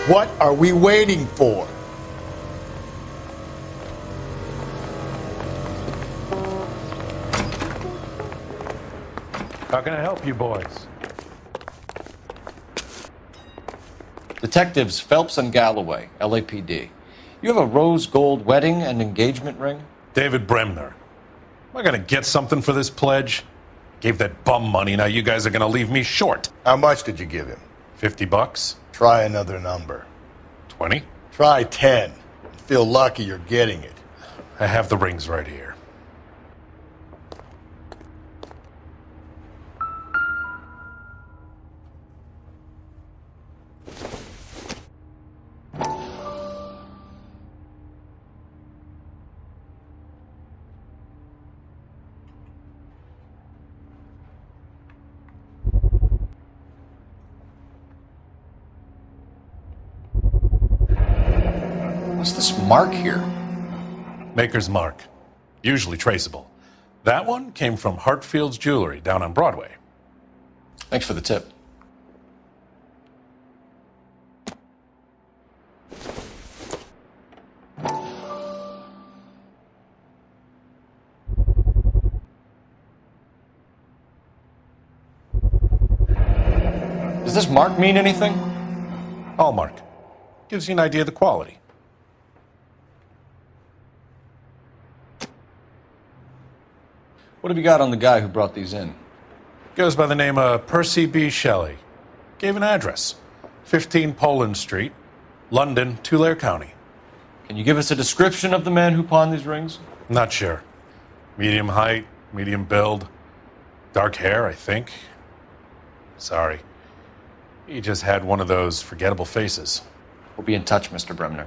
What are we waiting for? How can I help you boys? Detectives Phelps and Galloway, LAPD. You have a rose gold wedding and engagement ring? David Bremner. Am I gonna get something for this pledge? Gave that bum money, now you guys are gonna leave me short. How much did you give him? $50? Try another number. 20? Try 10. Feel lucky you're getting it. I have the rings right here. What's this mark here? Maker's mark. Usually traceable. That one came from Hartfield's Jewelry down on Broadway. Thanks for the tip. Does this mark mean anything? Hallmark. Gives you an idea of the quality. What have you got on the guy who brought these in? Goes by the name of Percy B. Shelley. Gave an address. 15 Poland Street, London, Tulare County. Can you give us a description of the man who pawned these rings? Not sure. Medium height, medium build. Dark hair, I think. Sorry. He just had one of those forgettable faces. We'll be in touch, Mr. Bremner.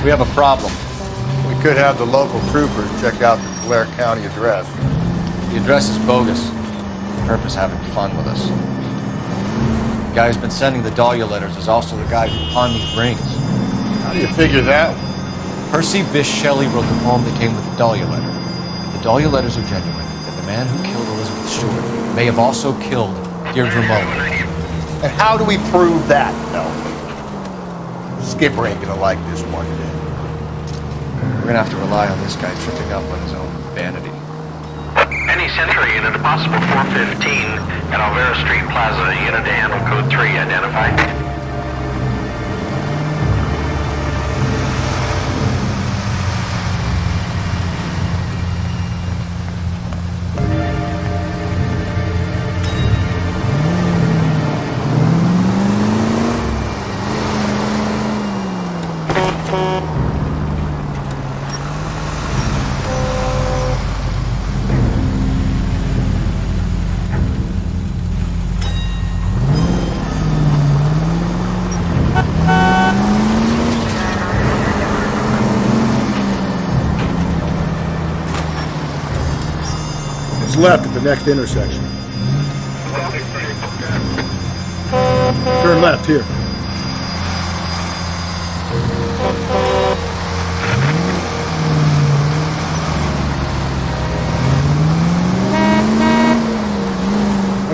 We have a problem. We could have the local trooper check out the Tulare County address. The address is bogus. The perp is having fun with us. The guy who's been sending the Dahlia letters is also the guy who pawned these rings. How do you figure that? Percy Bysshe Shelley wrote the poem that came with the Dahlia letter. The Dahlia letters are genuine, and the man who killed Elizabeth Short may have also killed Deirdre Mullen. And how do we prove that, no? Skipper ain't gonna like this one bit. We're gonna have to rely on this guy tripping up on his own vanity. Any Century unit, a possible 415 at Alvera Street Plaza, unit to handle code 3 identified. It's left at the next intersection. Turn left here.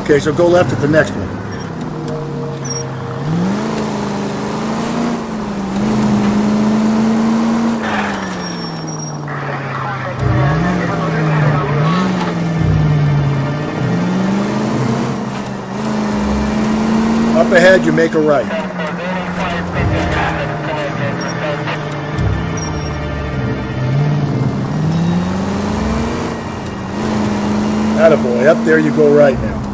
Okay, so go left at the next one. Up ahead, you make a right. Attaboy, up there you go right now.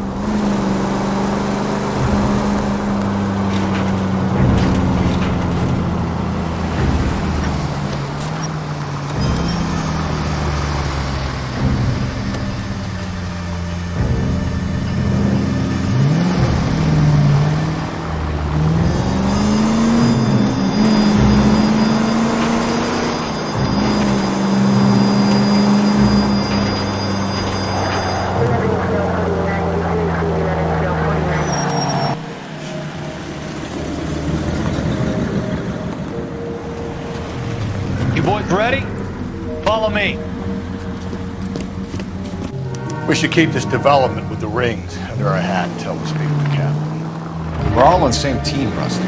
ready? Follow me. We should keep this development with the rings under our hat until we speak with the captain. We're all on the same team, Rusty.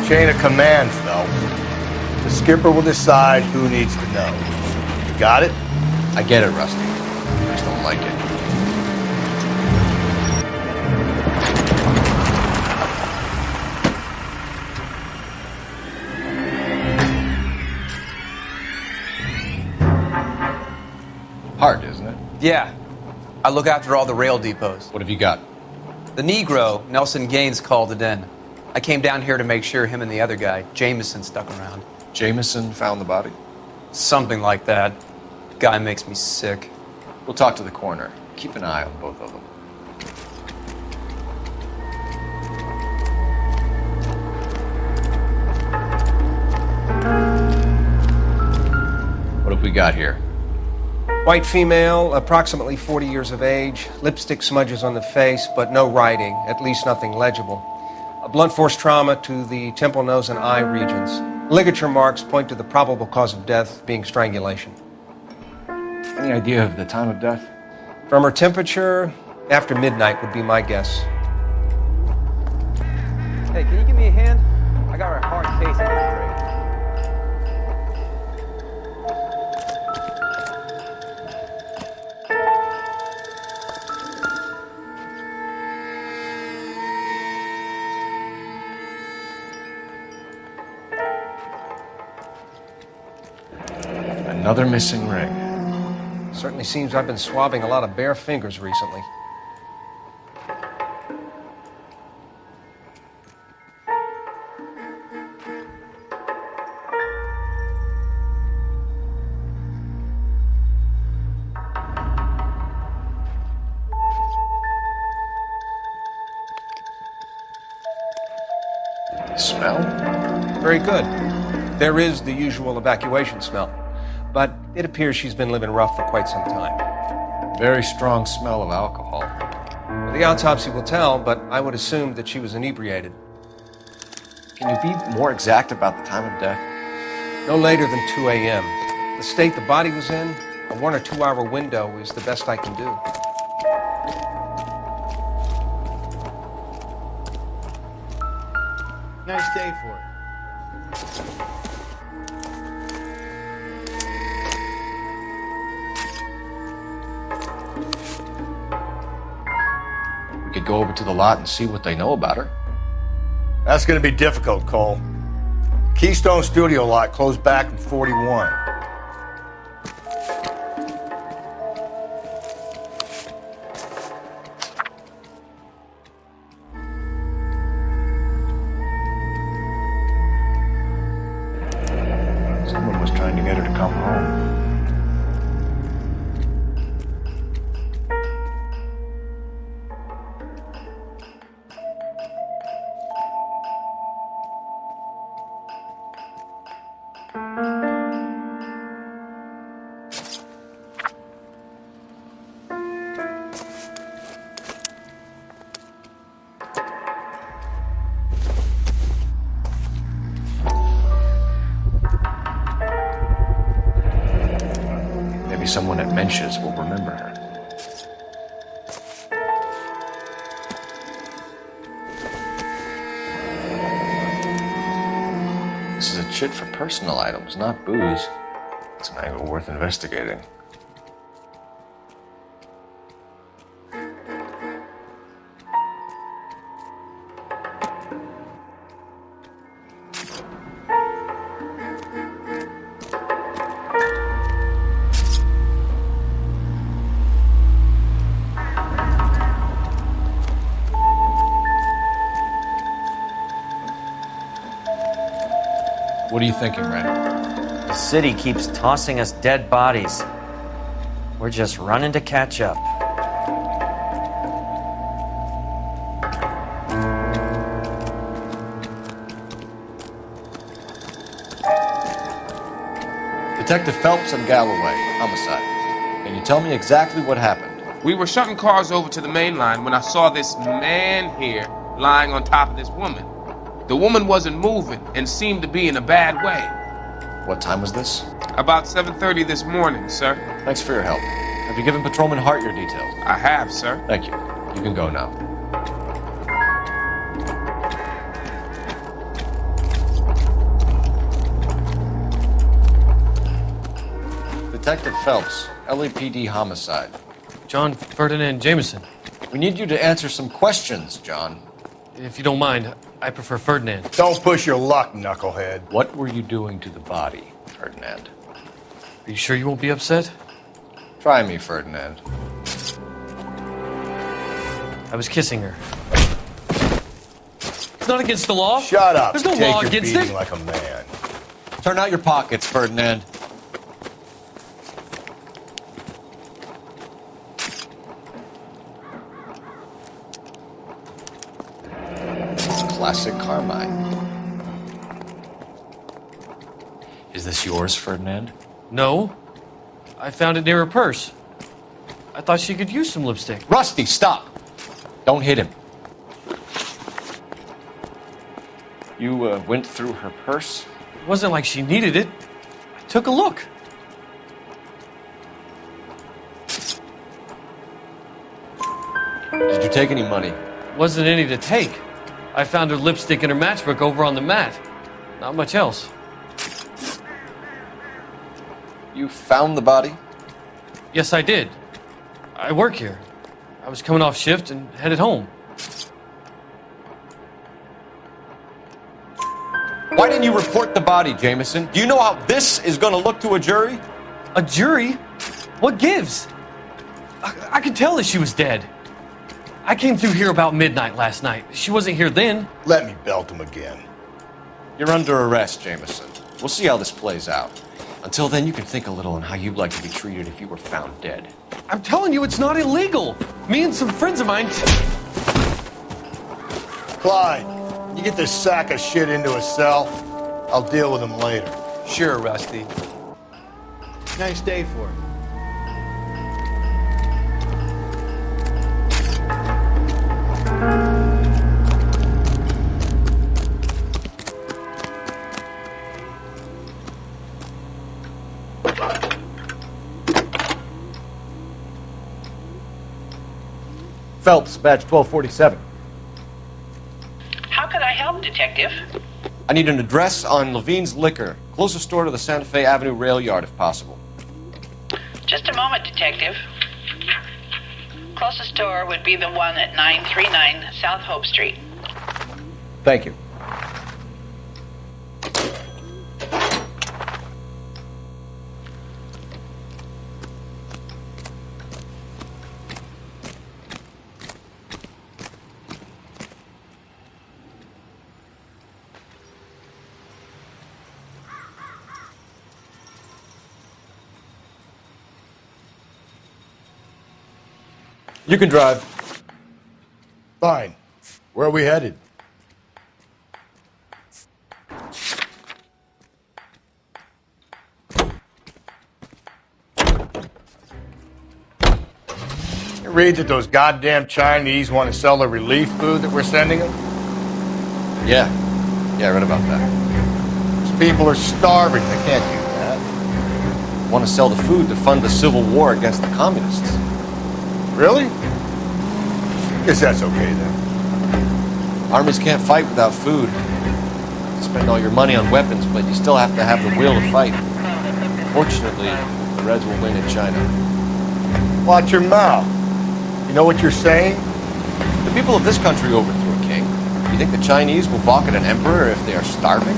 Chain of command, Phelps. The skipper will decide who needs to know. You got it? I get it, Rusty. I just don't like it. Hard, isn't it? Yeah. I look after all the rail depots. What have you got? The Negro, Nelson Gaines, called it in. I came down here to make sure him and the other guy, Jameson, stuck around. Jameson found the body? Something like that. Guy makes me sick. We'll talk to the coroner. Keep an eye on both of them. What have we got here? White female, approximately 40 years of age, lipstick smudges on the face, but no writing, at least nothing legible. A blunt force trauma to the temple, nose, and eye regions. Ligature marks point to the probable cause of death being strangulation. Any idea of the time of death? From her temperature, after midnight would be my guess. Hey, can you give me a hand? I got a hard case on this rig. Another missing ring. Certainly seems I've been swabbing a lot of bare fingers recently. Smell? Very good. There is the usual evacuation smell, but it appears she's been living rough for quite some time. Very strong smell of alcohol. The autopsy will tell, but I would assume that she was inebriated. Can you be more exact about the time of death? No later than 2 a.m. The state the body was in, a 1 or 2 hour window is the best I can do. Nice day for it. We could go over to the lot and see what they know about her. That's going to be difficult, Cole. Keystone Studio lot closed back in 41. Someone was trying to get her to come home. Maybe someone at Mensch's will remember her. This is a chit for personal items, not booze. It's an angle worth investigating. What are you thinking, Ray? The city keeps tossing us dead bodies. We're just running to catch up. Detective Phelps and Galloway, homicide. Can you tell me exactly what happened? We were shutting cars over to the main line when I saw this man here lying on top of this woman. The woman wasn't moving and seemed to be in a bad way. What time was this? About 7:30 this morning, sir. Thanks for your help. Have you given Patrolman Hart your details? I have, sir. Thank you. You can go now. Detective Phelps, LAPD homicide. John Ferdinand Jameson. We need you to answer some questions, John. If you don't mind, I prefer Ferdinand. Don't push your luck, knucklehead. What were you doing to the body, Ferdinand? Are you sure you won't be upset? Try me, Ferdinand. I was kissing her. It's not against the law. Shut up. There's no Take law your against beating it. like a man. Turn out your pockets, Ferdinand. Classic Carmine. Is this yours, Ferdinand? No. I found it near her purse. I thought she could use some lipstick. Rusty, stop! Don't hit him. You went through her purse? It wasn't like she needed it. I took a look. Did you take any money? Wasn't any to take. I found her lipstick and her matchbook over on the mat. Not much else. You found the body? Yes, I did. I work here. I was coming off shift and headed home. Why didn't you report the body, Jameson? Do you know how this is going to look to a jury? A jury? What gives? I could tell that she was dead. I came through here about midnight last night. She wasn't here then. Let me belt him again. You're under arrest, Jameson. We'll see how this plays out. Until then, you can think a little on how you'd like to be treated if you were found dead. I'm telling you, it's not illegal. Me and some friends of mine... Clyde, you get this sack of shit into a cell. I'll deal with him later. Sure, Rusty. Nice day for it. Phelps, badge 1247. How could I help, Detective? I need an address on Levine's Liquor. Closest store to the Santa Fe Avenue rail yard, if possible. Just a moment, Detective. Closest store would be the one at 939 South Hope Street. Thank you. You can drive. Fine. Where are we headed? You read that those goddamn Chinese want to sell the relief food that we're sending them? Yeah, I read about that. These people are starving. They can't do that. Want to sell the food to fund the civil war against the communists. Really? Guess that's okay then. Armies can't fight without food. You spend all your money on weapons, but you still have to have the will to fight. Fortunately, the Reds will win in China. Watch your mouth. You know what you're saying? The people of this country overthrew a king. You think the Chinese will balk at an emperor if they are starving?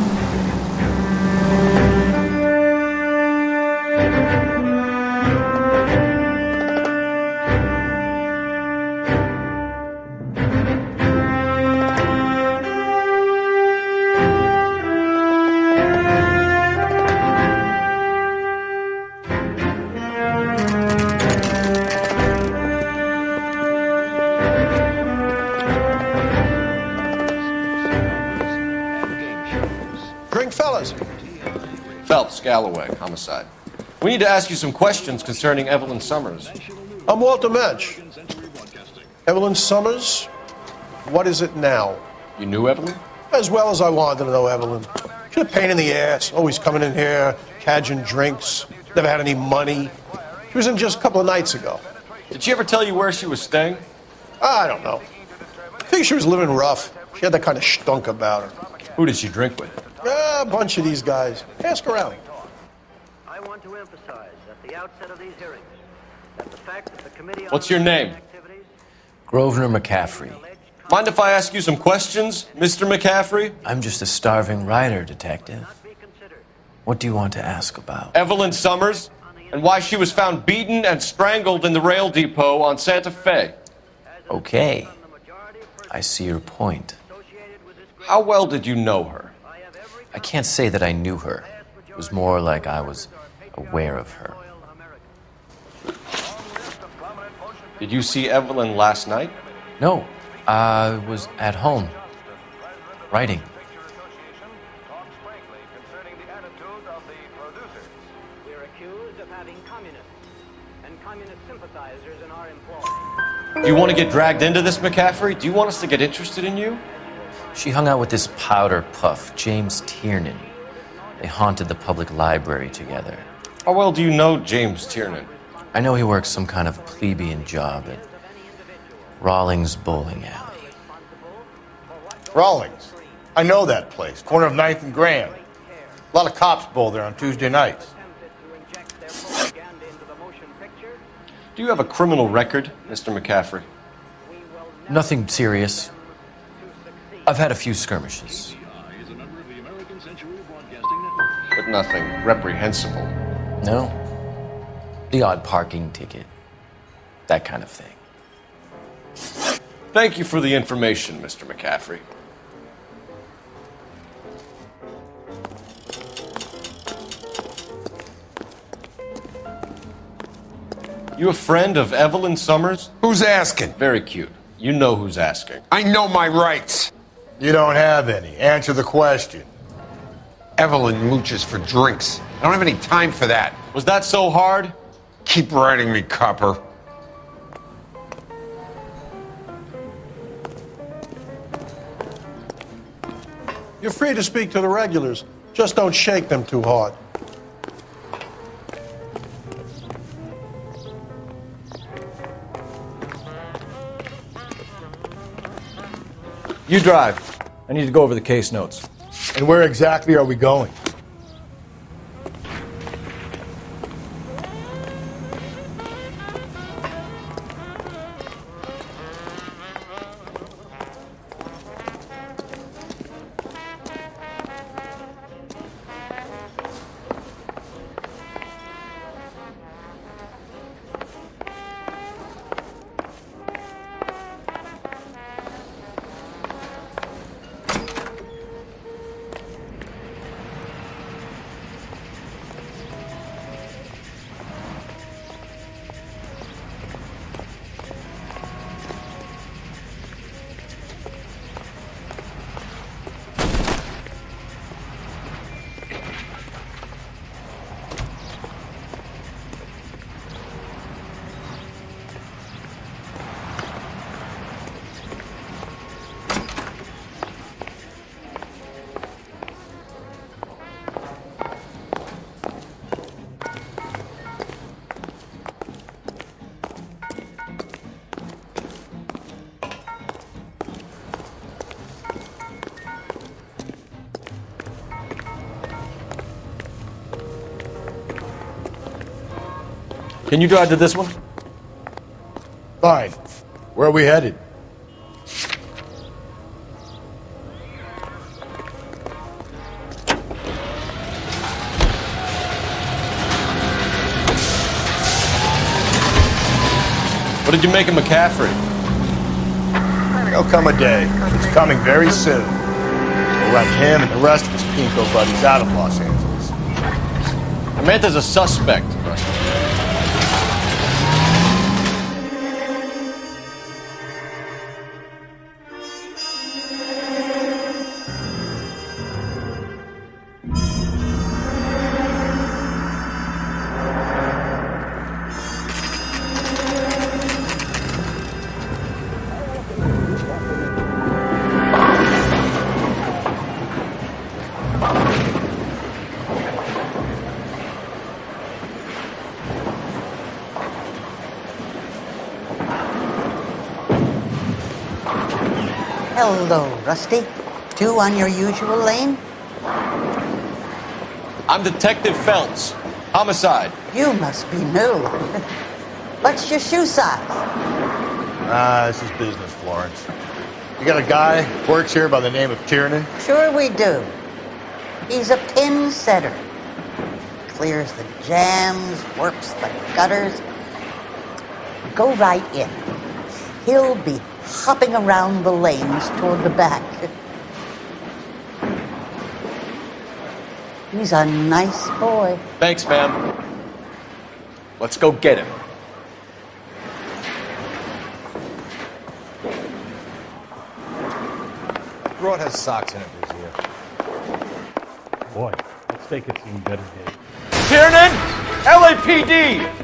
Drink, fellas. Phelps, Galloway, homicide. We need to ask you some questions concerning Evelyn Summers. I'm Walter Mensch. Evelyn Summers? What is it now? You knew Evelyn? As well as I wanted to know Evelyn. She's She's a pain in the ass, always coming in here, cadging drinks, never had any money. She was in just a couple of nights ago. Did she ever tell you where she was staying? I don't know. I think she was living rough. She had that kind of stunk about her. Who did she drink with? A bunch of these guys. Ask around. I want to emphasize at the outset of these hearings that the fact that the committee... What's your name? Grosvenor McCaffrey. Mind if I ask you some questions, Mr. McCaffrey? I'm just a starving writer, Detective. What do you want to ask about? Evelyn Summers, and why she was found beaten and strangled in the rail depot on Santa Fe. Okay. I see your point. How well did you know her? I can't say that I knew her. It was more like I was aware of her. Did you see Evelyn last night? No. I was at home, writing. We're accused of having communists and communist sympathizers in our employ. Do you want to get dragged into this, McCaffrey? Do you want us to get interested in you? She hung out with this powder puff, James Tiernan. They haunted the public library together. How well do you know James Tiernan? I know he works some kind of plebeian job at Rawlings Bowling Alley. Rawlings. I know that place. Corner of 9th and Grand. A lot of cops bowl there on Tuesday nights. Do you have a criminal record, Mr. McCaffrey? Nothing serious. I've had a few skirmishes. But nothing reprehensible. No. The odd parking ticket. That kind of thing. Thank you for the information, Mr. McCaffrey. You a friend of Evelyn Summers? Who's asking? Very cute. You know who's asking. I know my rights. You don't have any. Answer the question. Evelyn mooches for drinks. I don't have any time for that. Was that so hard? Keep writing me, copper. You're free to speak to the regulars. Just don't shake them too hard. You drive. I need to go over the case notes. And where exactly are we going? Can you drive to this one? Fine. Where are we headed? What did you make of McCaffrey? There'll come a day. It's coming very soon. We'll let him and the rest of his pinko buddies out of Los Angeles. Samantha's a suspect. Hello, Rusty. 2 on your usual lane? I'm Detective Phelps. Homicide. You must be new. What's your shoe size? This is business, Florence. You got a guy who works here by the name of Tiernan? Sure we do. He's a pin setter. Clears the jams, works the gutters. Go right in. He'll be hopping around the lanes toward the back. He's a nice boy. Thanks, ma'am. Let's go get him. Broad has socks in it this year. Boy, let's take it seen better days. Tiernan! LAPD!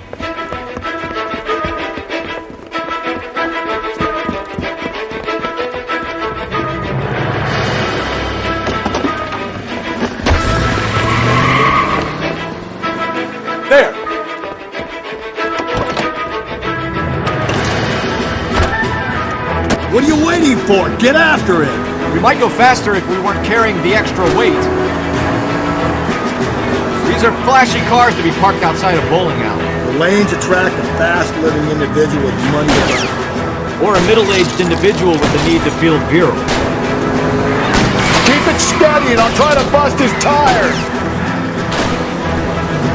There! What are you waiting for? Get after it! We might go faster if we weren't carrying the extra weight. These are flashy cars to be parked outside a bowling alley. The lanes attract a fast-living individual with money to burn. Or a middle-aged individual with the need to feel virile. Keep it steady and I'll try to bust his tires!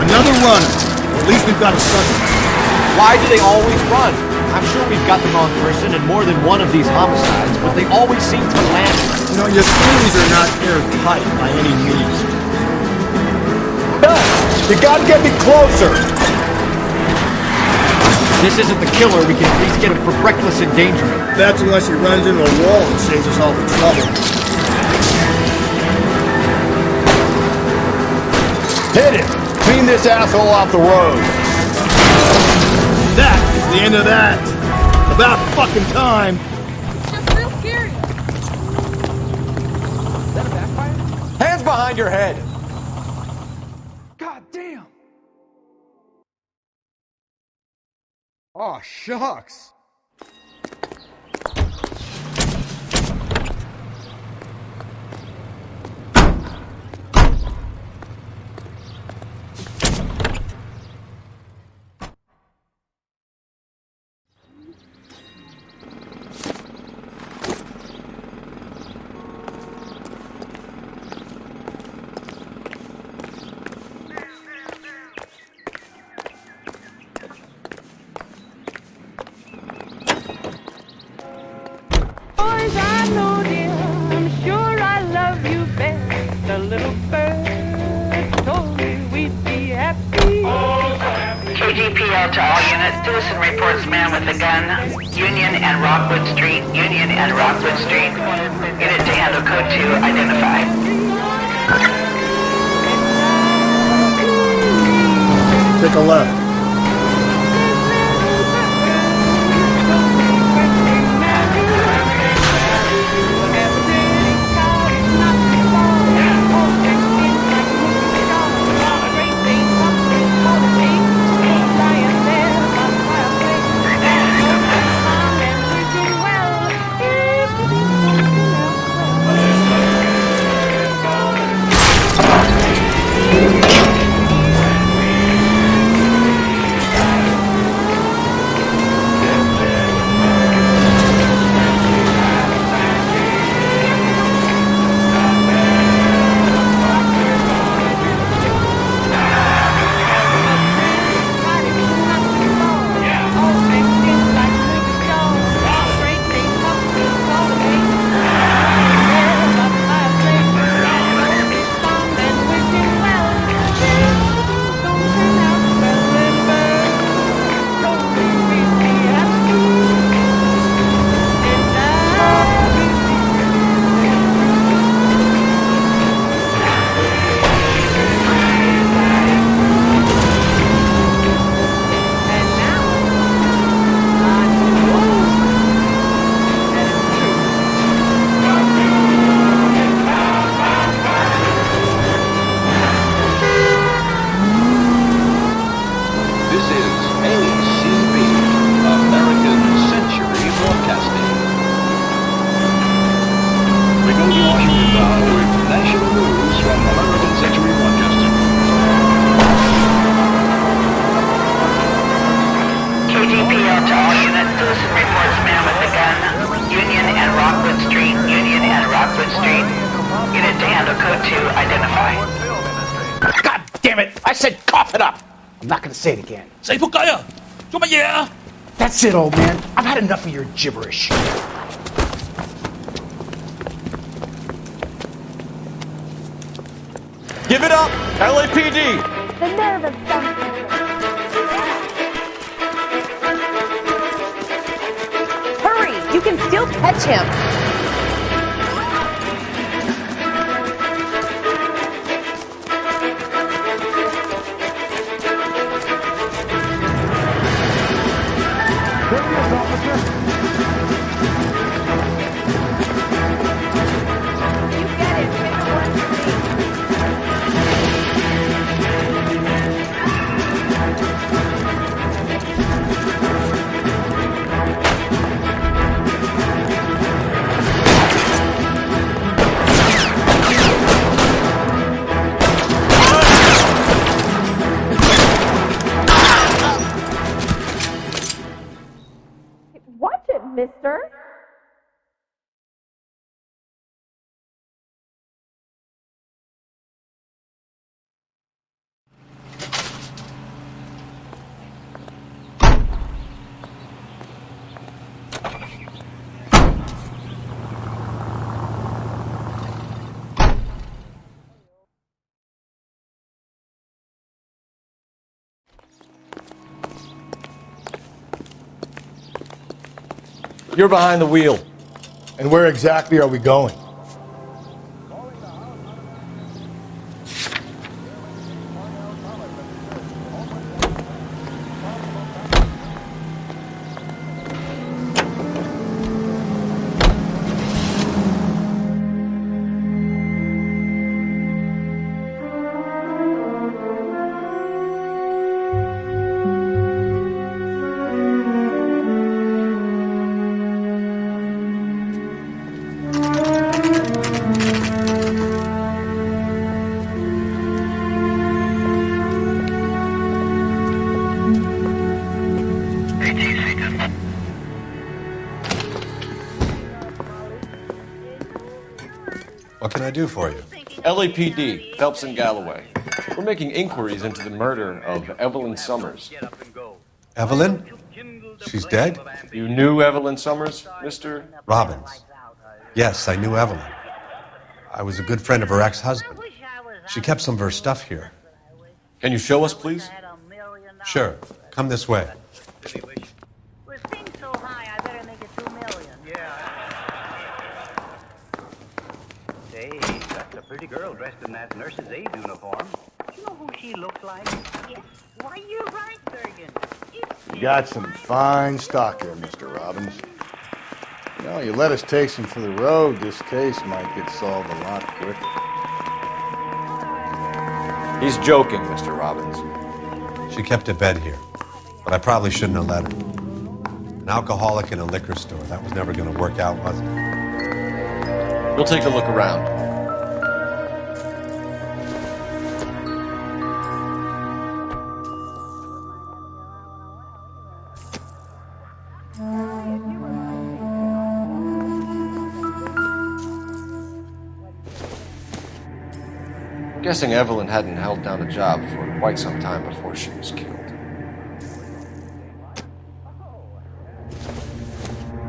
Another runner. At least we've got a suspect. Why do they always run? I'm sure we've got the wrong person in more than one of these homicides, but they always seem to land. You know, your theories are not airtight by any means. You gotta get me closer! This isn't the killer. We can at least get him for reckless endangerment. That's unless he runs into a wall and saves us all the trouble. Hit him! Clean this asshole off the road! That is the end of that. About fucking time. It's just real scary. Is that a backfire? Hands behind your head. God damn. Oh, shucks. Boys, I know, dear, I'm sure I love you best. The little bird told me we'd be happy. KGPL to all units. Citizen reports man with a gun. Union and Rockwood Street. Union and Rockwood Street. Unit to handle code 2. Identify. Take a left. 100th Century Rochester. KGPL to all units. Citizen reports man with a gun. Union and Rockwood Street. Union and Rockwood Street. Unit to handle code 2. Identify. God damn it! I said cough it up! I'm not gonna say it again. Say仆街啊！做乜嘢啊？ That's it, old man. I've had enough of your gibberish. Give it up! LAPD! The nerve of some. Hurry! You can still catch him. Watch it, mister. You're behind the wheel. And where exactly are we going? What can I do for you? LAPD, Phelps and Galloway. We're making inquiries into the murder of Evelyn Summers. Evelyn? She's dead? You knew Evelyn Summers, Mr. Robbins. Yes, I knew Evelyn. I was a good friend of her ex-husband. She kept some of her stuff here. Can you show us, please? Sure. Come this way. Hey, that's a pretty girl dressed in that nurse's aid uniform. Do you know who she looks like? Yes. Why, you're right, Bergen. You got some fine stock there, Mr. Robbins. You know, you let us take some for the road, this case might get solved a lot quicker. He's joking, Mr. Robbins. She kept a bed here, but I probably shouldn't have let her. An alcoholic in a liquor store. That was never going to work out, was it? We'll take a look around. I'm guessing Evelyn hadn't held down a job for quite some time before she was killed.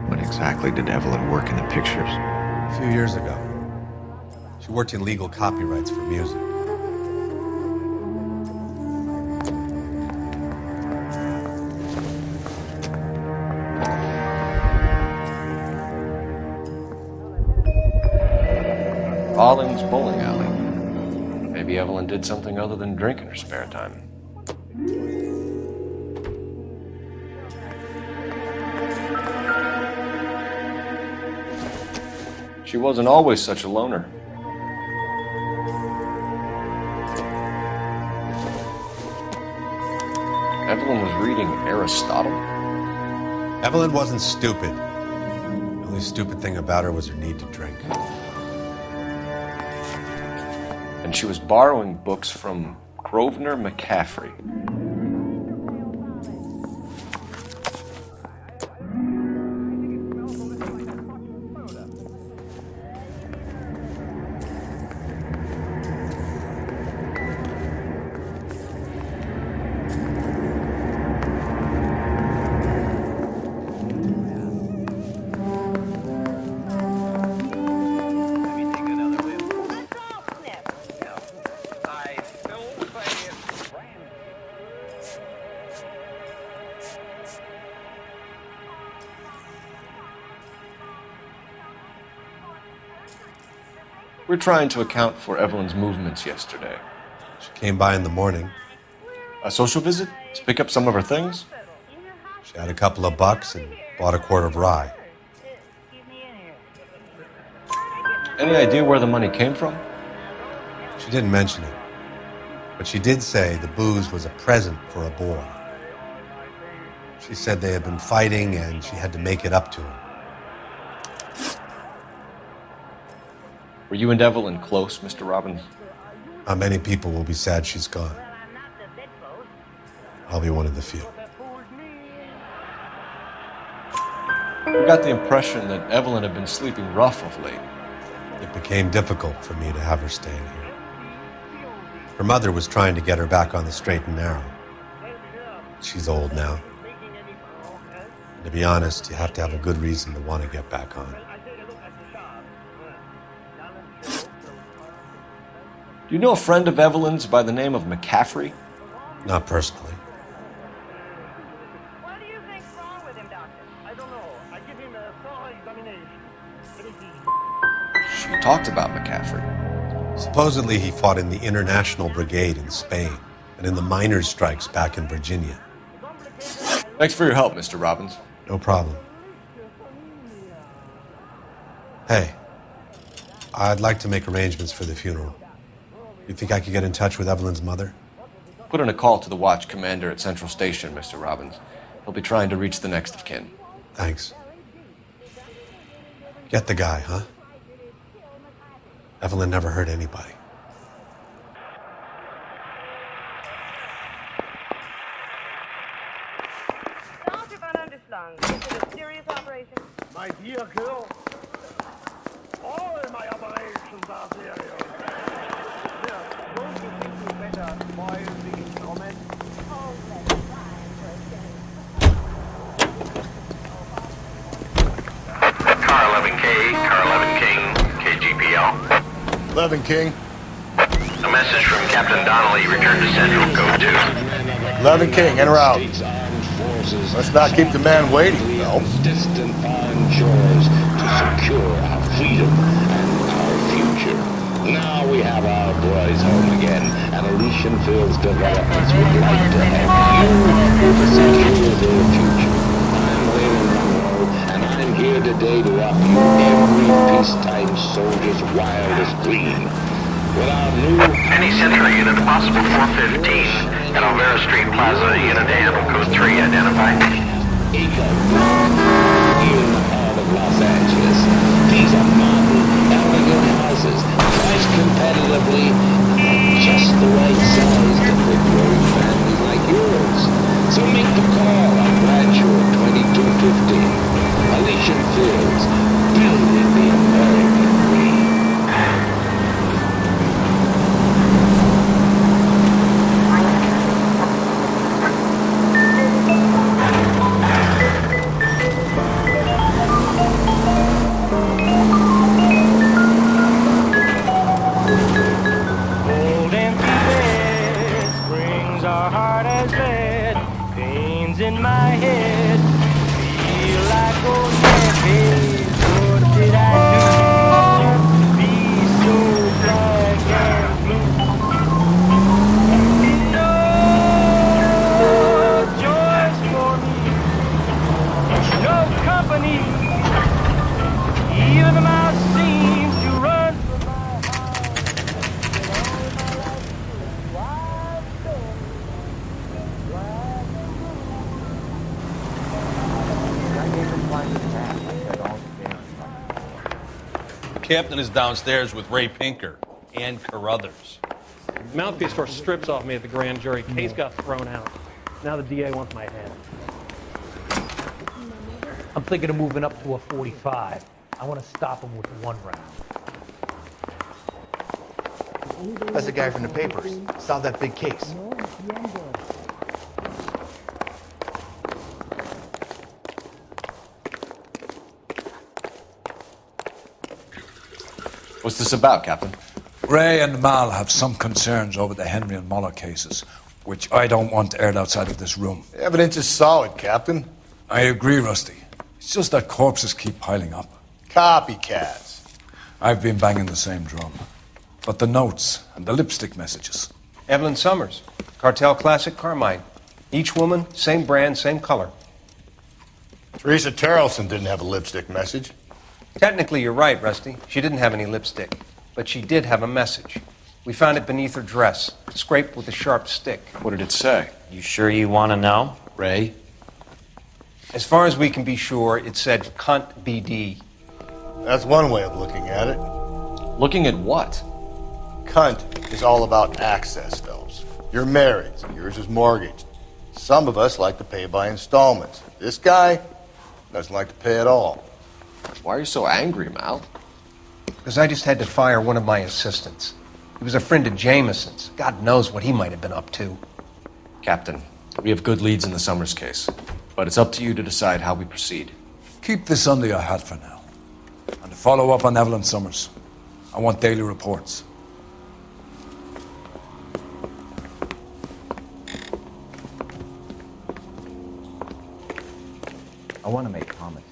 When exactly did Evelyn work in the pictures? A few years ago. She worked in legal copyrights for music. Rawlings Bowling Alley. Maybe Evelyn did something other than drink in her spare time. She wasn't always such a loner. Evelyn was reading Aristotle? Evelyn wasn't stupid. The only stupid thing about her was her need to drink. And she was borrowing books from Grosvenor McCaffrey. We're trying to account for Evelyn's movements yesterday. She came by in the morning. A social visit to pick up some of her things? She had a couple of bucks and bought a quart of rye. Any idea where the money came from? She didn't mention it, but she did say the booze was a present for a boy. She said they had been fighting and she had to make it up to him. Were you and Evelyn close, Mr. Robbins? Not many people will be sad she's gone. I'll be one of the few. We got the impression that Evelyn had been sleeping rough of late. It became difficult for me to have her staying here. Her mother was trying to get her back on the straight and narrow. She's old now. And to be honest, you have to have a good reason to want to get back on. Do you know a friend of Evelyn's by the name of McCaffrey? Not personally. What do you think's wrong with him, Doctor? I don't know. I give him a thorough examination. She talked about McCaffrey. Supposedly he fought in the International Brigade in Spain and in the miners' strikes back in Virginia. Thanks for your help, Mr. Robbins. No problem. Hey, I'd like to make arrangements for the funeral. You think I could get in touch with Evelyn's mother? Put in a call to the watch commander at Central Station, Mr. Robbins. He'll be trying to reach the next of kin. Thanks. Get the guy, huh? Evelyn never hurt anybody. Dr. Van Underslung, is it a serious operation? My dear girl, all my operations are serious. Don't you think we better spoil the instrument? Car 11K, Car 11 King, KGPL. 11 King. A message from Captain Donnelly returned to Central Code 2. 11 King, in or out? Let's not keep the man waiting, though. Distant foreign shores to secure our freedom and our future. Now we have our boys home again, and Elysian Fields Developments would like to help you secure their future. I'm Leland Monroe, and I'm here today to offer you every peacetime soldier's wildest dream. With our new... Any Century unit, a possible 415 at Alvera Street Plaza, unit handle code 3 identified. Acre here in the heart of Los Angeles. These are modern, elegant houses, priced competitively, and just the right size to fit growing families like yours. So make the call on Bradshaw 2215. Elysian Fields, building the American dream. Old empty bed, springs are hard as lead, pains in my head, feel like old decades. What did I do to be so black and blue? No joys for me, no company, even the mouse seems to run from my The captain is downstairs with Ray Pinker. and Carruthers. Mouthpiece tore strips off me at the grand jury. Case got thrown out. Now the DA wants my head. I'm thinking of moving up to a 45. I want to stop him with one round. That's the guy from the papers. Solved that big case. What's this about, Captain? Ray and Mal have some concerns over the Henry and Muller cases, which I don't want aired outside of this room. The evidence is solid, Captain. I agree, Rusty. It's just that corpses keep piling up. Copycats. I've been banging the same drum. But the notes and the lipstick messages. Evelyn Summers, Cartel Classic Carmine. Each woman, same brand, same color. Teresa Terrelson didn't have a lipstick message. Technically, you're right, Rusty. She didn't have any lipstick. But she did have a message. We found it beneath her dress, scraped with a sharp stick. What did it say? You sure you want to know? Ray? As far as we can be sure, it said cunt BD. That's one way of looking at it. Looking at what? Cunt is all about access, Phelps. You're married, so yours is mortgaged. Some of us like to pay by installments. This guy doesn't like to pay at all. Why are you so angry, Mal? Because I just had to fire one of my assistants. He was a friend of Jameson's. God knows what he might have been up to. Captain, we have good leads in the Summers case, but it's up to you to decide how we proceed. Keep this under your hat for now. And to follow up on Evelyn Summers, I want daily reports. I want to make homicide.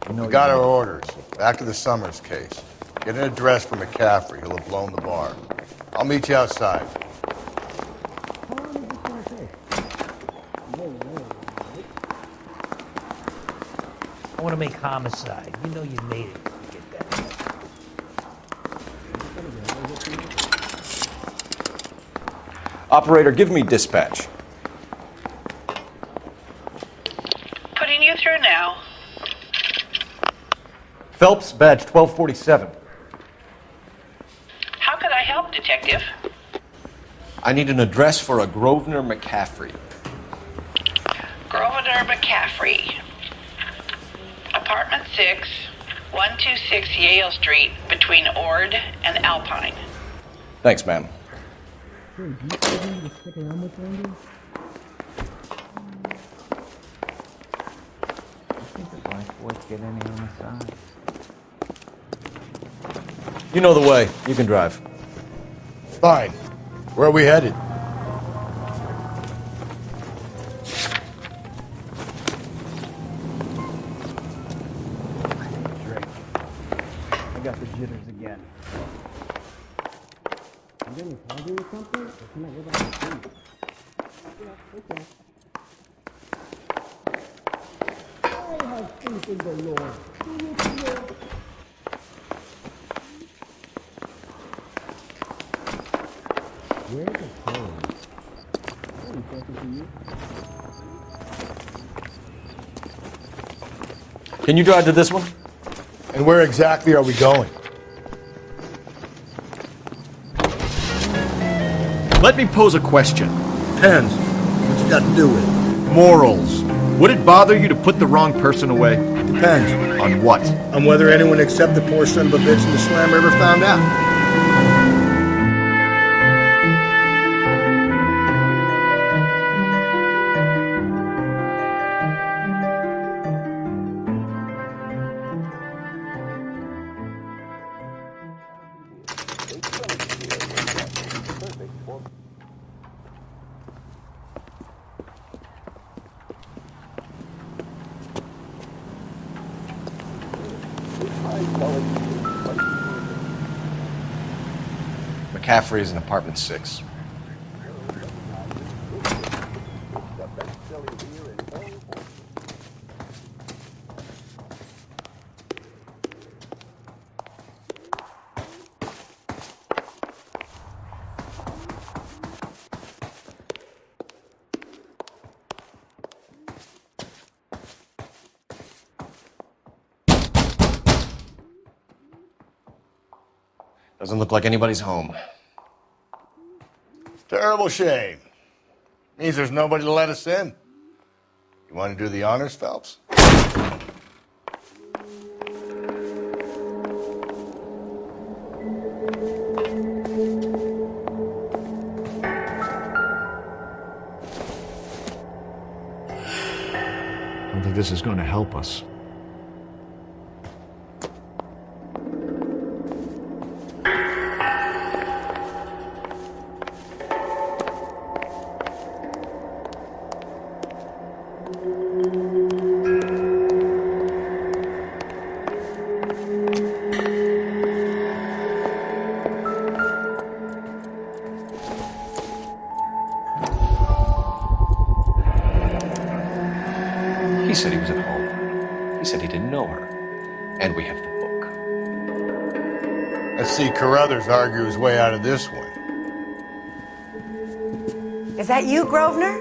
We got our orders. Back to the Summers case. Get an address for McCaffrey. He'll have blown the bar. I'll meet you outside. I want to make homicide. You know you made it to get that. Operator, give me dispatch. Putting you through now. Phelps, badge 1247. How could I help, Detective? I need an address for a Grosvenor McCaffrey. Grosvenor McCaffrey. Apartment 6, 126 Yale Street, between Ord and Alpine. Thanks, ma'am. You know the way. You can drive. Fine. Where are we headed? I got the jitters again. You gonna tell me something? Or can I go back to sleep? Okay. I have faith in the Lord. Where's the phone? Can you drive to this one? And where exactly are we going? Let me pose a question. Depends. What you got to do with it? Morals. Would it bother you to put the wrong person away? Depends. On what? On whether anyone except the poor son of a bitch in the slammer ever found out. McCaffrey is in apartment 6. Doesn't look like anybody's home. Terrible shame. Means there's nobody to let us in. You want to do the honors, Phelps? I don't think this is going to help us. He said he was at home. He said he didn't know her. And we have the book. Let's see Carruthers argue his way out of this one. Is that you, Grosvenor?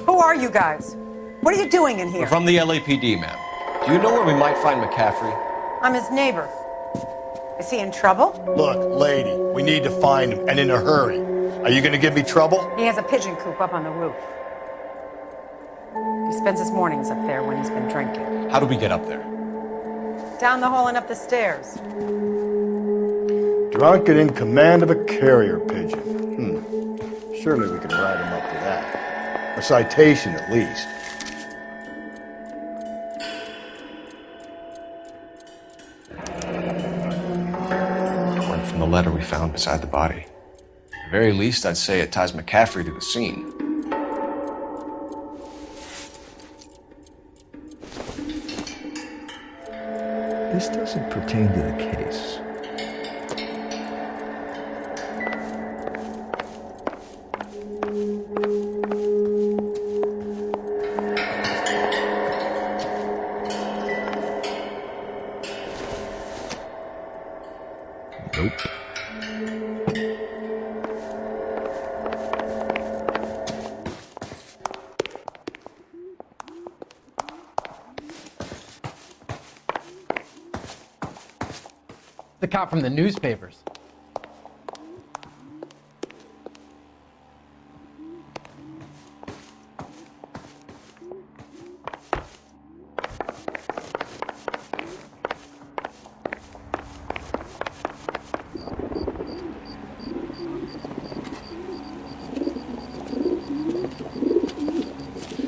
Who are you guys? What are you doing in here? We're from the LAPD, ma'am. Do you know where we might find McCaffrey? I'm his neighbor. Is he in trouble? Look, lady, we need to find him, and in a hurry. Are you going to give me trouble? He has a pigeon coop up on the roof. He spends his mornings up there when he's been drinking. How do we get up there? Down the hall and up the stairs. Drunk and in command of a carrier pigeon. Surely we can write him up for that. A citation, at least. Torn from the letter we found beside the body. At the very least, I'd say it ties McCaffrey to the scene. This doesn't pertain to the case. Nope. The cop from the newspapers.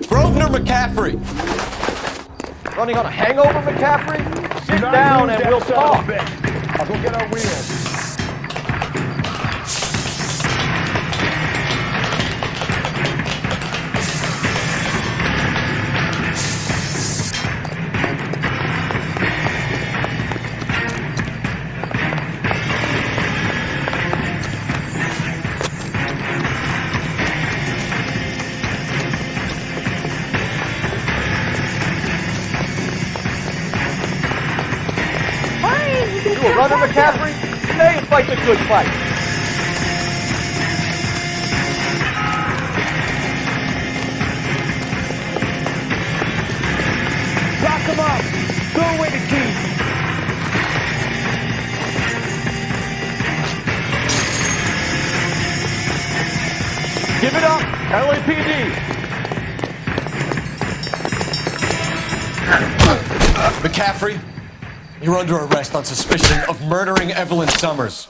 Grosvenor McCaffrey! Running on a hangover, McCaffrey? Sit down and we'll talk. I'll go get our wheels. You a runner, McCaffrey? Stay and fight the good fight. Lock him up. Throw away the key. Give it up, LAPD. McCaffrey, you're under arrest on suspicion of murdering Evelyn Summers.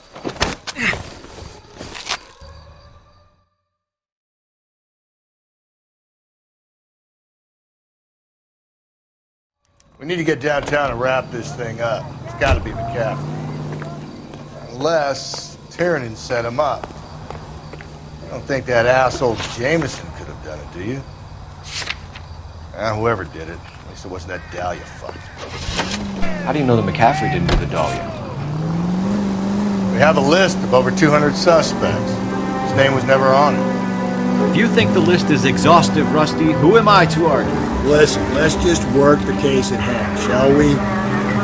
We need to get downtown and wrap this thing up. It's got to be McCaffrey. Unless Tiernan set him up. I don't think that asshole Jameson could have done it, do you? Whoever did it. At least it wasn't that Dahlia fuck. How do you know that McCaffrey didn't do the Dahlia? We have a list of over 200 suspects. His name was never on it. If you think the list is exhaustive, Rusty, who am I to argue? Listen, let's just work the case at hand, shall we?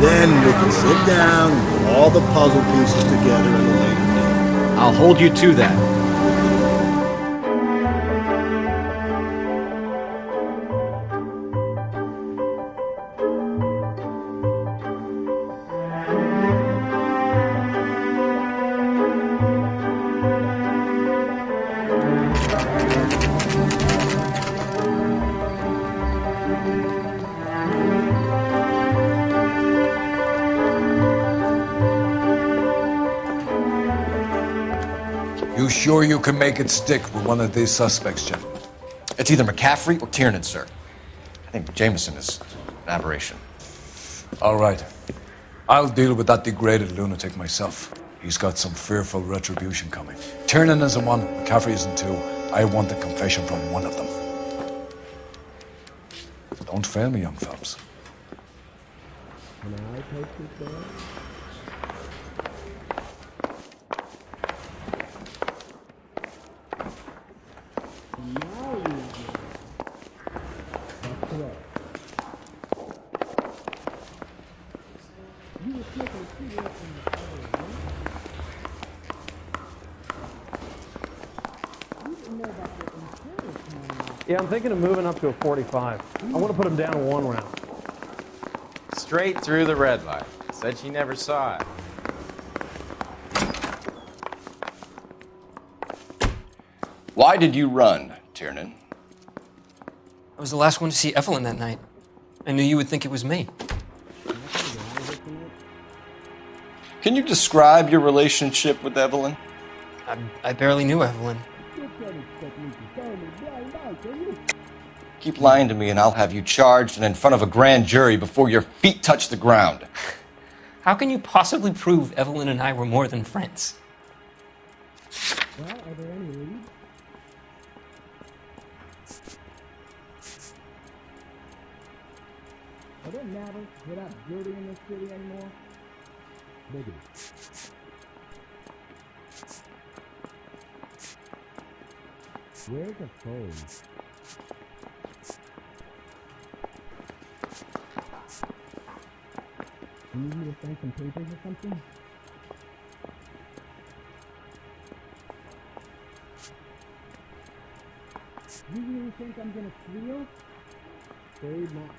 Then we can sit down and put all the puzzle pieces together at a later date. I'll hold you to that. you sure you can make it stick with one of these suspects, gentlemen? It's either McCaffrey or Tiernan, sir. I think Jameson is an aberration. All right. I'll deal with that degraded lunatic myself. He's got some fearful retribution coming. Tiernan isn't one, McCaffrey isn't two. I want a confession from one of them. Don't fail me, young fellows. Can I take this down? Now we go. That's correct. You were taking cigarettes from the fire, right? You didn't know about the insurance money. Yeah, I'm thinking of moving up to a 45. I want to put him down one round. Straight through the red light. Said she never saw it. Why did you run, Tiernan? I was the last one to see Evelyn that night. I knew you would think it was me. Can you describe your relationship with Evelyn? I barely knew Evelyn. Keep lying to me and I'll have you charged and in front of a grand jury before your feet touch the ground. How can you possibly prove Evelyn and I were more than friends? Well, are there any leads? Are there matters without beauty in this city anymore? Maybe. Where's the phone? You need me to sign some papers or something? You really think I'm gonna squeal? Afraid not.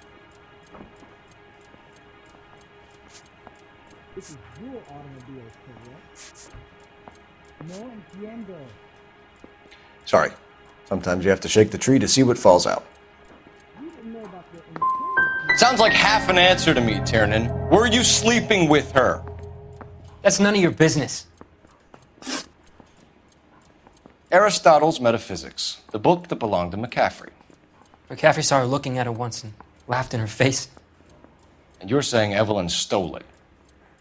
This is your automobile, correct? No entiendo. Sorry. Sometimes you have to shake the tree to see what falls out. You didn't know about the insurance. Sounds like half an answer to me, Tiernan. Were you sleeping with her? That's none of your business. Aristotle's Metaphysics, the book that belonged to McCaffrey. McCaffrey saw her looking at her once and laughed in her face. And you're saying Evelyn stole it?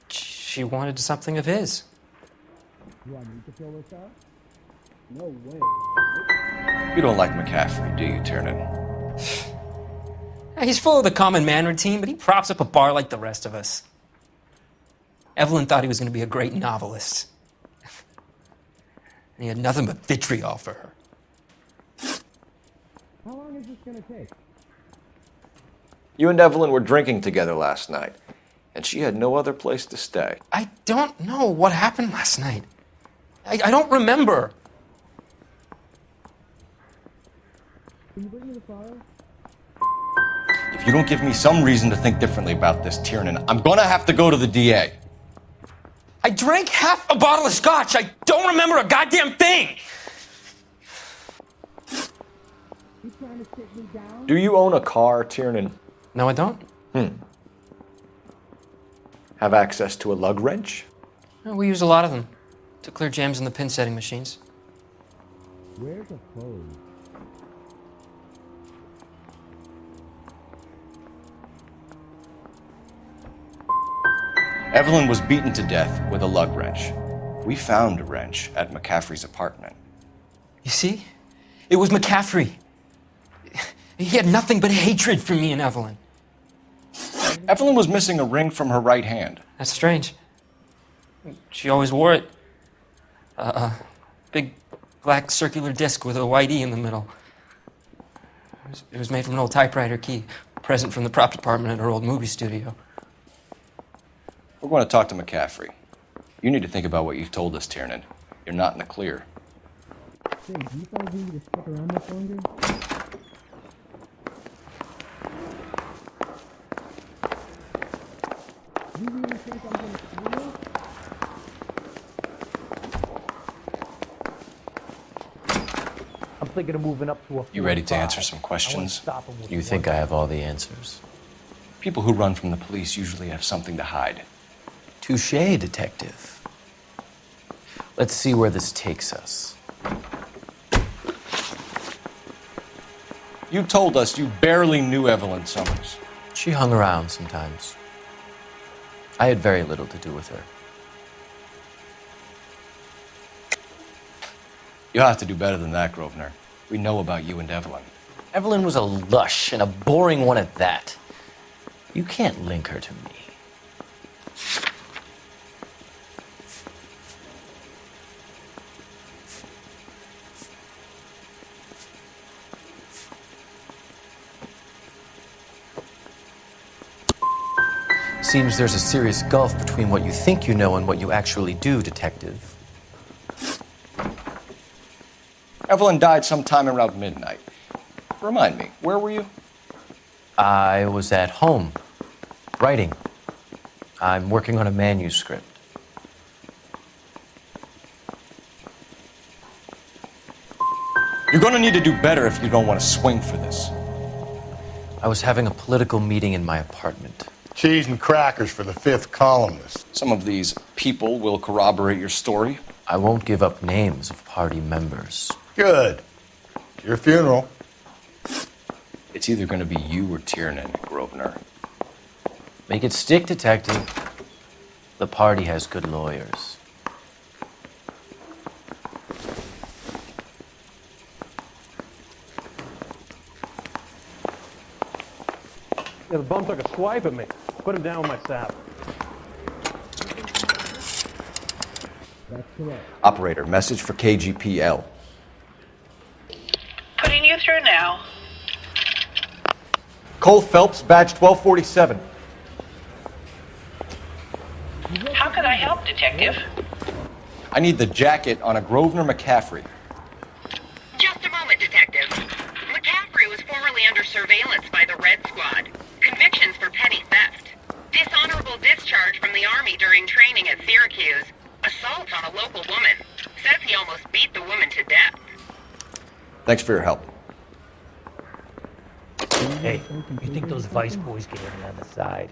She wanted something of his. You want me to fill this out? No way. You don't like McCaffrey, do you, Tiernan? He's full of the common man routine, but he props up a bar like the rest of us. Evelyn thought he was going to be a great novelist. And he had nothing but vitriol for her. How long is this gonna take? You and Evelyn were drinking together last night, and she had no other place to stay. I don't know what happened last night. I don't remember. Can you bring me the file? If you don't give me some reason to think differently about this, Tiernan, I'm gonna have to go to the DA. I drank half a bottle of scotch. I don't remember a goddamn thing. You trying to sit me down? Do you own a car, Tiernan? No, I don't. Have access to a lug wrench? No, we use a lot of them to clear jams in the pin setting machines. Where's the phone? Evelyn was beaten to death with a lug wrench. We found a wrench at McCaffrey's apartment. You see? It was McCaffrey. He had nothing but hatred for me and Evelyn. Evelyn was missing a ring from her right hand. That's strange. She always wore it. Big black circular disc with a white E in the middle. It was made from an old typewriter key, a present from the prop department at her old movie studio. We're going to talk to McCaffrey. You need to think about what you've told us, Tiernan. You're not in the clear. Hey, do you guys need me to stick around much longer? You really think I'm gonna squeal? I'm thinking of moving up to a 45. You ready to answer some questions? You think I have all the answers? People who run from the police usually have something to hide. Touché, detective. Let's see where this takes us. You told us you barely knew Evelyn Summers. She hung around sometimes. I had very little to do with her. You'll have to do better than that, Grosvenor. We know about you and Evelyn. Evelyn was a lush, and a boring one at that. You can't link her to me. Seems there's a serious gulf between what you think you know and what you actually do, Detective. Evelyn died sometime around midnight. Remind me, where were you? I was at home, writing. I'm working on a manuscript. You're gonna need to do better if you don't want to swing for this. I was having a political meeting in my apartment. Cheese and crackers for the 5th columnist. Some of these people will corroborate your story. I won't give up names of party members. Good. Your funeral. It's either going to be you or Tiernan, Grosvenor. Make it stick, Detective. The party has good lawyers. Yeah, the bum took a swipe at me. Put him down with my sap. That's correct. Operator, message for KGPL. Putting you through now. Cole Phelps, badge 1247. How can I help, Detective? I need the jacket on a Grosvenor McCaffrey. Just a moment, Detective. McCaffrey was formerly under surveillance by the Red Squad. Convictions for petty theft. Dishonorable discharge from the Army during training at Syracuse. Assault on a local woman. Says he almost beat the woman to death. Thanks for your help. Hey, you think those Vice boys get in on the side?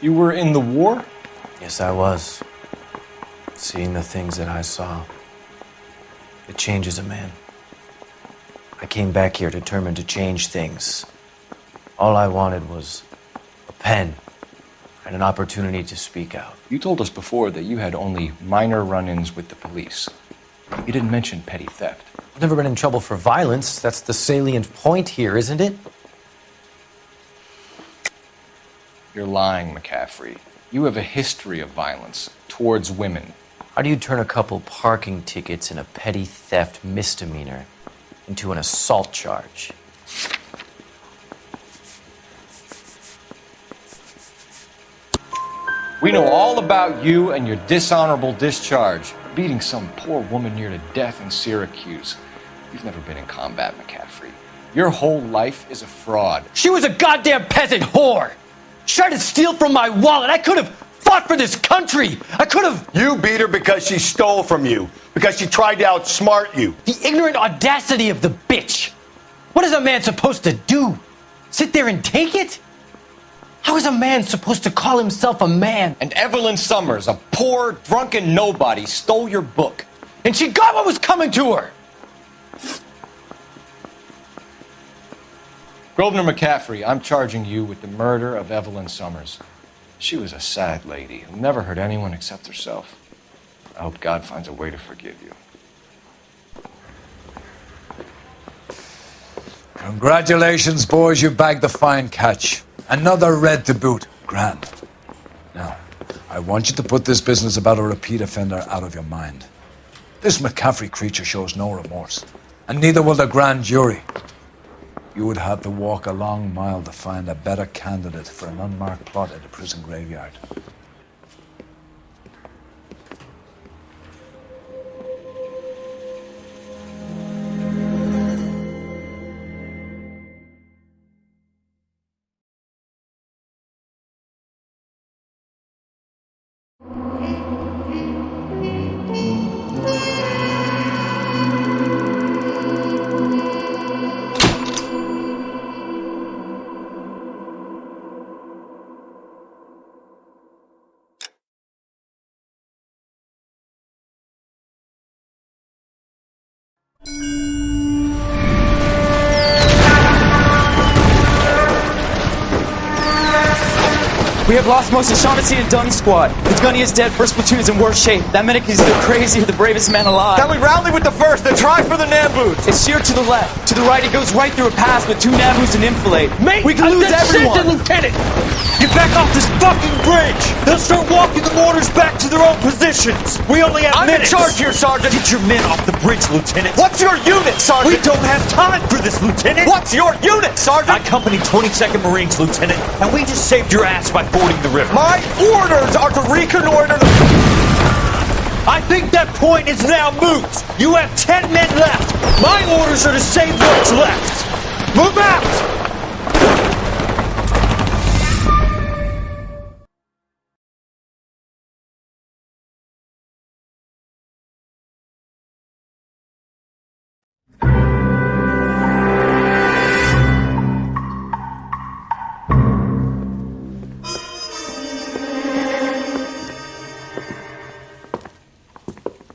You were in the war? Yes, I was. Seeing the things that I saw. It changes a man. I came back here determined to change things. All I wanted was a pen and an opportunity to speak out. You told us before that you had only minor run-ins with the police. You didn't mention petty theft. I've never been in trouble for violence. That's the salient point here, isn't it? You're lying, McCaffrey. You have a history of violence towards women. How do you turn a couple parking tickets and a petty theft misdemeanor into an assault charge? We know all about you and your dishonorable discharge, beating some poor woman near to death in Syracuse. You've never been in combat, McCaffrey. Your whole life is a fraud. She was a goddamn peasant whore! She tried to steal from my wallet. I could have fought for this country. I could have... You beat her because she stole from you. Because she tried to outsmart you. The ignorant audacity of the bitch. What is a man supposed to do? Sit there and take it? How is a man supposed to call himself a man? And Evelyn Summers, a poor, drunken nobody, stole your book. And she got what was coming to her. Grosvenor McCaffrey, I'm charging you with the murder of Evelyn Summers. She was a sad lady who never hurt anyone except herself. I hope God finds a way to forgive you. Congratulations, boys, you bagged the fine catch. Another red to boot. Grand. Now, I want you to put this business about a repeat offender out of your mind. This McCaffrey creature shows no remorse, and neither will the grand jury. You would have to walk a long mile to find a better candidate for an unmarked plot at a prison graveyard. We have lost most of Shaughnessy and Dunn's squad. The gunny is dead, first platoon is in worse shape. That medic is either crazy or the bravest man alive. Can we rally with the first, then try for the Nambus? It's sheer to the left. To the right, it goes right through a pass with 2 Nambus and enfilade. Mate, we can lose everyone! Lieutenant! Get back off this fucking bridge! They'll start walking the mortars back to their own positions! We only have minutes! I'm in charge here, Sergeant! Get your men off the bridge, Lieutenant! What's your unit, Sergeant? We don't have time for this, Lieutenant! What's your unit, Sergeant? I company 22nd Marines, Lieutenant, and we just saved your ass by fording the river. My orders are to reconnoiter the... I think that point is now moot! You have 10 men left! My orders are to save what's left! Move out!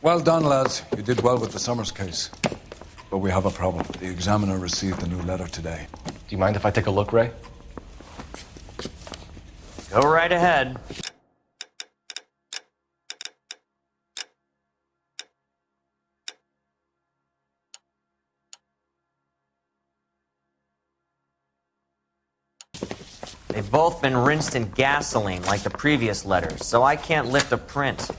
Well done, lads. You did well with the Summers case. But we have a problem. The examiner received a new letter today. Do you mind if I take a look, Ray? Go right ahead. They've both been rinsed in gasoline like the previous letters, so I can't lift a print.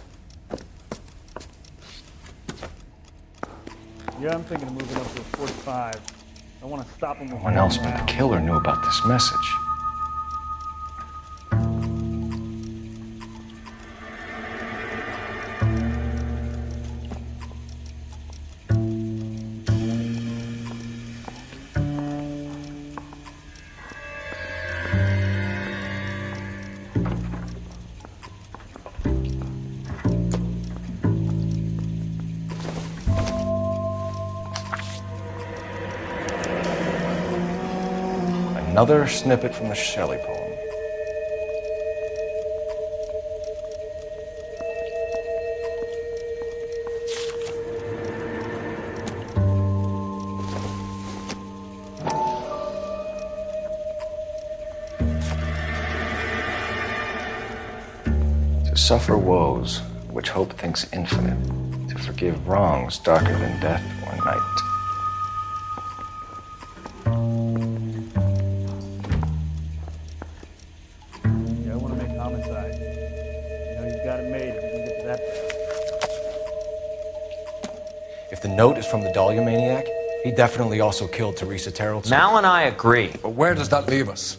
Yeah, I'm thinking of moving up to a 45. I want to stop him. No one else but the killer knew about this message. Another snippet from the Shelley poem. To suffer woes which hope thinks infinite, to forgive wrongs darker than death or night. If the note is from the Dahlia maniac, he definitely also killed Teresa Terrell. Mal and I agree. But where does that leave us?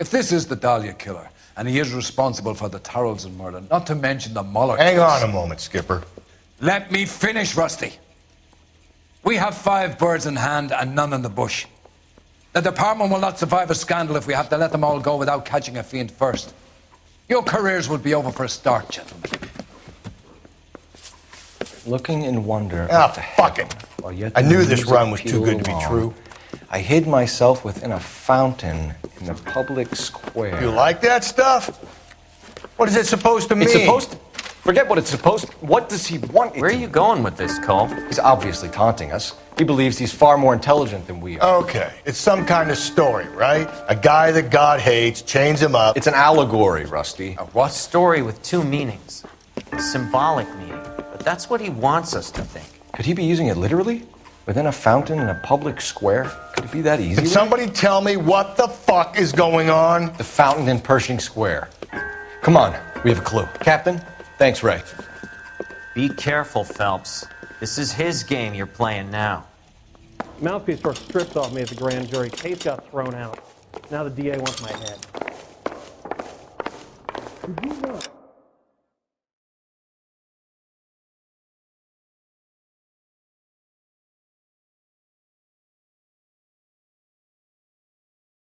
If this is the Dahlia killer, and he is responsible for the Tarrelson murder, not to mention the Muller Hang case... on a moment, Skipper. Let me finish, Rusty. We have 5 birds in hand and none in the bush. The department will not survive a scandal if we have to let them all go without catching a fiend first. Your careers will be over for a start, gentlemen. Looking in wonder Ah, fuck it. I knew this run was too good to be true. I hid myself within a fountain in the public square. You like that stuff? What is it supposed to mean? It's supposed to... Forget what it's supposed to... What does he want it Where are you going with this, Cole? He's obviously taunting us. He believes he's far more intelligent than we are. Okay, it's some kind of story, right? A guy that God hates, chains him up. It's an allegory, Rusty. A what? Story with 2 meanings. A symbolic meaning. But that's what he wants us to think. Could he be using it literally? Within a fountain in a public square? Could it be that easy? Can somebody tell me what the fuck is going on? The fountain in Pershing Square. Come on, we have a clue. Captain, thanks, Ray. Be careful, Phelps. This is his game you're playing now. Mouthpiece tore strips off me at the grand jury. Case got thrown out. Now the DA wants my head. Did you know?